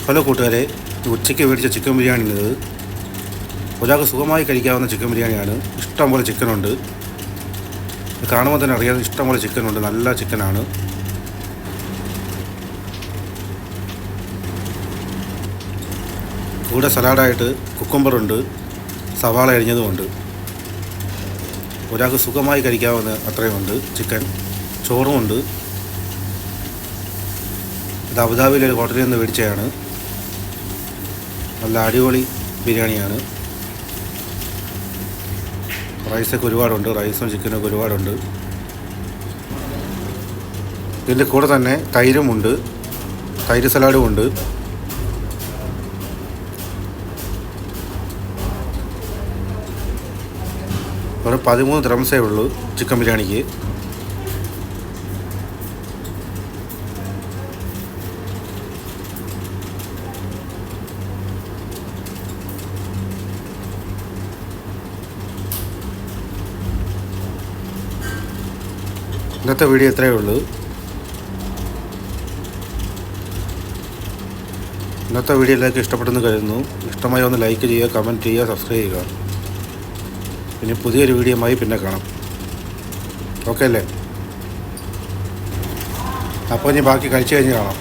Hello കൂട്ടുകാരെ, ഉച്ചയ്ക്ക് മേടിച്ച ചിക്കൻ ബിരിയാണിയത് ഒരാൾക്ക് സുഖമായി കഴിക്കാവുന്ന ചിക്കൻ ബിരിയാണിയാണ്. ഇഷ്ടംപോലെ ചിക്കനുണ്ട്. കാണുമ്പോൾ തന്നെ അറിയാം, ഇഷ്ടംപോലെ ചിക്കനുണ്ട്. നല്ല ചിക്കനാണ്. കൂടെ സലാഡായിട്ട് കുക്കുംബറുണ്ട്, സവാള അരിഞ്ഞതുമുണ്ട്. ഒരാൾക്ക് സുഖമായി കഴിക്കാവുന്ന അത്രയുമുണ്ട് ചിക്കൻ. ചോറുമുണ്ട്. ഇത് അബുദാബിയിലെ ഒരു ഹോട്ടലിൽ നിന്ന് മേടിച്ചതാണ്. നല്ല അടിപൊളി ബിരിയാണിയാണ്. റൈസൊക്കെ ഒരുപാടുണ്ട്. റൈസും ചിക്കനൊക്കെ ഒരുപാടുണ്ട്. ഇതിൻ്റെ കൂടെ തന്നെ തൈരുമുണ്ട്. തൈര് സലാഡുമുണ്ട്. വെറും 13 ദിർഹംസേ ഉള്ളൂ ചിക്കൻ ബിരിയാണിക്ക്. ഇന്നത്തെ വീഡിയോ ഇത്രയേ ഉള്ളൂ. ഇന്നത്തെ വീഡിയോ എല്ലാവർക്കും ഇഷ്ടപ്പെട്ടെന്ന് കരുതുന്നു. ഇഷ്ടമായി ഒന്ന് ലൈക്ക് ചെയ്യുക, കമൻറ്റ് ചെയ്യുക, സബ്സ്ക്രൈബ് ചെയ്യുക. പിന്നെ പുതിയൊരു വീഡിയോയുമായി പിന്നെ കാണാം. ഓക്കെ അല്ലേ? അപ്പോൾ ഇനി ബാക്കി കഴിച്ച് കഴിഞ്ഞ് കാണാം.